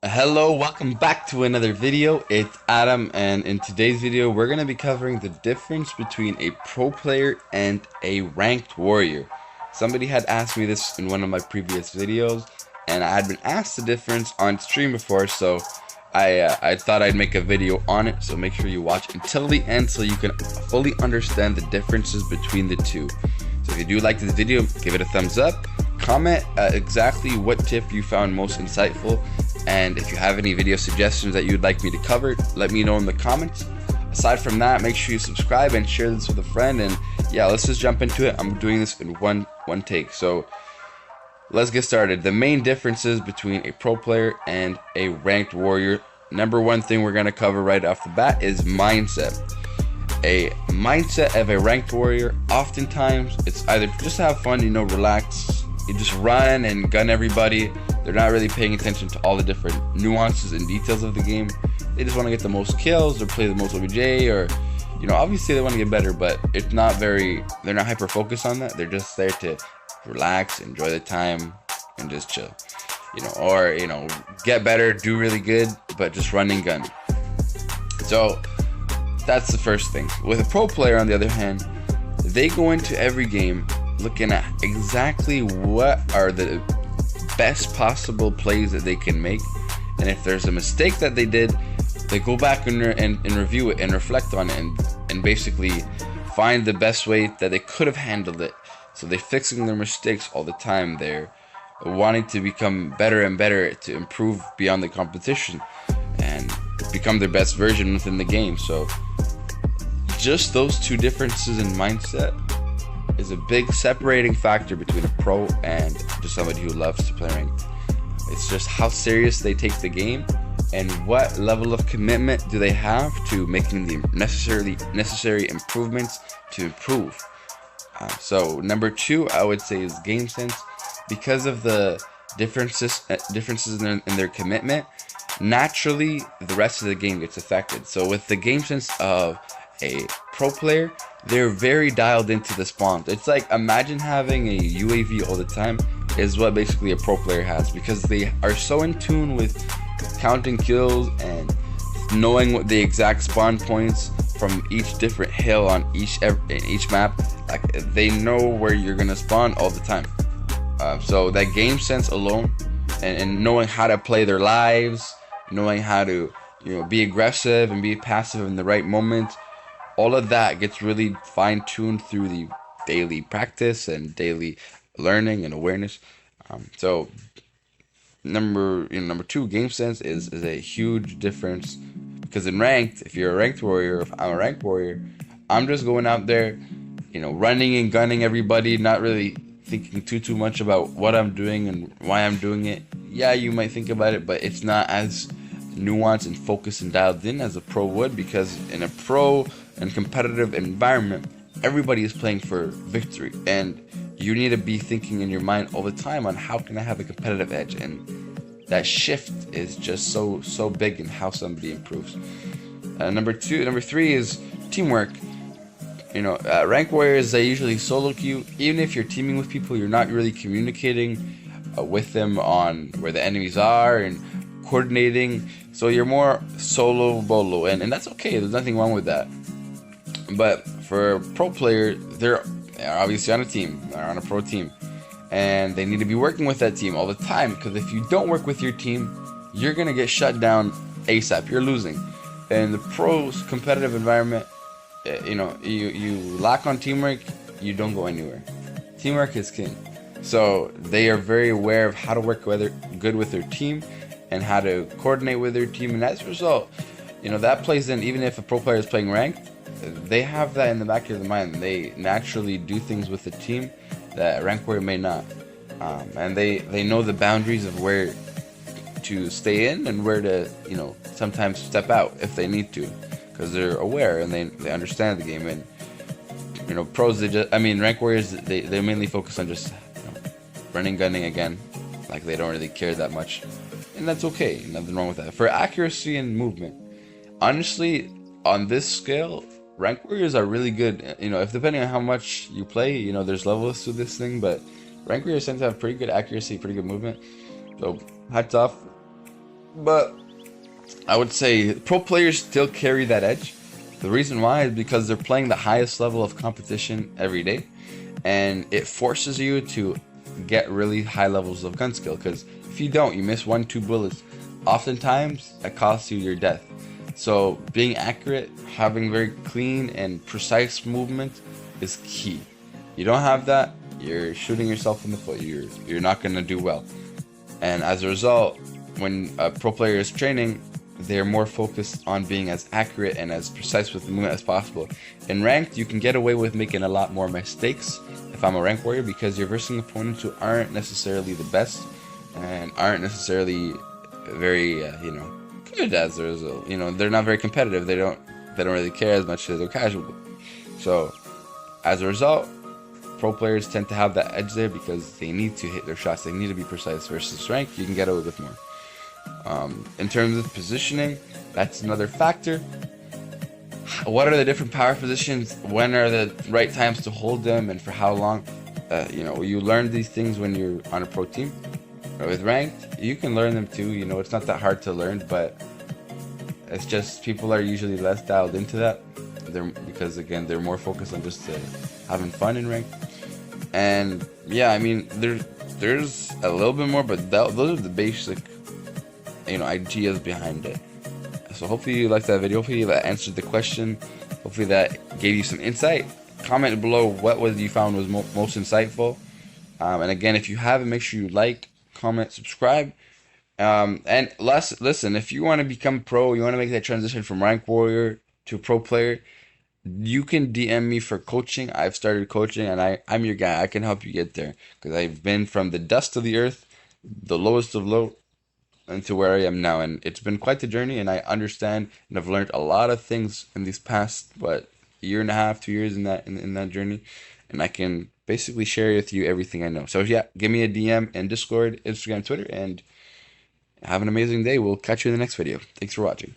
Hello, welcome back to another video. It's Adam, and in today's video we're going to be covering the difference between a pro player and a ranked warrior. Somebody had asked me this in one of my previous videos, and I had been asked the difference on stream before, so I thought I'd make a video on it. So make sure you watch until the end so you can fully understand the differences between the two. So if you do like this video, give it a thumbs up, comment exactly what tip you found most insightful, and if you have any video suggestions that you'd like me to cover, let me know in the comments. Aside from that, make sure you subscribe and share this with a friend, and yeah, let's just jump into it. I'm doing this in one take, so let's get started. The main differences between a pro player and a ranked warrior. Number one thing we're going to cover right off the bat is mindset. A mindset of a ranked warrior, oftentimes it's either just have fun, relax, you just run and gun everybody. They're not really paying attention to all the different nuances and details of the game. They just want to get the most kills or play the most OBJ, or obviously they want to get better, but it's not very, they're not hyper focused on that. They're just there to relax, enjoy the time, and just chill, or get better, do really good, but just run and gun. So that's the first thing. With a pro player, on the other hand, they go into every game looking at exactly what are the best possible plays that they can make, and if there's a mistake that they did, they go back and review it and reflect on it, and basically find the best way that they could have handled it. So they're fixing their mistakes all the time. They're wanting to become better and better, to improve beyond the competition and become their best version within the game. So just those two differences in mindset is a big separating factor between a pro and just somebody who loves to play ranked. It's just how serious they take the game and what level of commitment do they have to making the necessary improvements to improve. So number two, I would say, is game sense. Because of the differences in their commitment, naturally the rest of the game gets affected. So with the game sense of a pro player, they're very dialed into the spawns. It's like, imagine having a UAV all the time is what basically a pro player has, because they are so in tune with counting kills and knowing what the exact spawn points from each different hill on each map. Like, they know where you're gonna spawn all the time. So that game sense alone, and knowing how to play their lives, knowing how to be aggressive and be passive in the right moment, all of that gets really fine-tuned through the daily practice and daily learning and awareness. So number two, game sense is a huge difference, because in ranked, if you're a ranked warrior, if I'm a ranked warrior, I'm just going out there, running and gunning everybody, not really thinking too much about what I'm doing and why I'm doing it. Yeah, you might think about it, but it's not as nuanced and focused and dialed in as a pro would, because in a pro and competitive environment, everybody is playing for victory, and you need to be thinking in your mind all the time on how can I have a competitive edge, and that shift is just so big in how somebody improves. Number three is teamwork. Rank warriors, they usually solo queue. Even if you're teaming with people, you're not really communicating with them on where the enemies are and coordinating. So you're more solo bolo, and that's okay. There's nothing wrong with that. But for a pro player, they're obviously on a team, they're on a pro team, and they need to be working with that team all the time, because if you don't work with your team, you're gonna get shut down ASAP. You're losing. In the pros competitive environment, you lack on teamwork, you don't go anywhere. Teamwork is king. So they are very aware of how to work good with their team and how to coordinate with their team, and as a result, that plays in. Even if a pro player is playing ranked, they have that in the back of their mind. They naturally do things with the team that a rank warrior may not, and they know the boundaries of where to stay in and where to sometimes step out if they need to, because they're aware and they understand the game. And pros, rank warriors, they mainly focus on just running, gunning again, like they don't really care that much, and that's okay. Nothing wrong with that. For accuracy and movement, honestly, on this scale, rank warriors are really good. If depending on how much you play, there's levels to this thing, but rank warriors tend to have pretty good accuracy, pretty good movement. So hats off But I would say pro players still carry that edge. The reason why is because they're playing the highest level of competition every day, and it forces you to get really high levels of gun skill, because if you don't, you miss 1-2 bullets, oftentimes that costs you your death. So being accurate, having very clean and precise movement is key. You don't have that, you're shooting yourself in the foot. You're not going to do well. And as a result, when a pro player is training, they're more focused on being as accurate and as precise with the movement as possible. In ranked, you can get away with making a lot more mistakes if I'm a rank warrior, because you're versing opponents who aren't necessarily the best and aren't necessarily very good as a result. They're not very competitive. They don't really care as much as they're casual. So as a result, pro players tend to have that edge there because they need to hit their shots. They need to be precise. Versus rank, you can get away with more. In terms of positioning, that's another factor. What are the different power positions? When are the right times to hold them, and for how long? You learn these things when you're on a pro team. With ranked, you can learn them too. It's not that hard to learn, but it's just people are usually less dialed into that. Because again, they're more focused on just having fun in ranked. And yeah, I mean, there's a little bit more, but those are the basic ideas behind it. So hopefully you liked that video. Hopefully that answered the question. Hopefully that gave you some insight. Comment below what you found was most insightful. And again, if you haven't, make sure you like, comment, subscribe. And listen, if you want to become pro, you want to make that transition from rank warrior to pro player, you can DM me for coaching. I've started coaching, and I'm your guy. I can help you get there, because I've been from the dust of the earth, the lowest of low, into where I am now, and it's been quite the journey, and I understand and I've learned a lot of things in these past year and a half, 2 years in that journey, and I can basically share with you everything I know. So yeah, give me a DM in Discord, Instagram, Twitter, and have an amazing day. We'll catch you in the next video. Thanks for watching.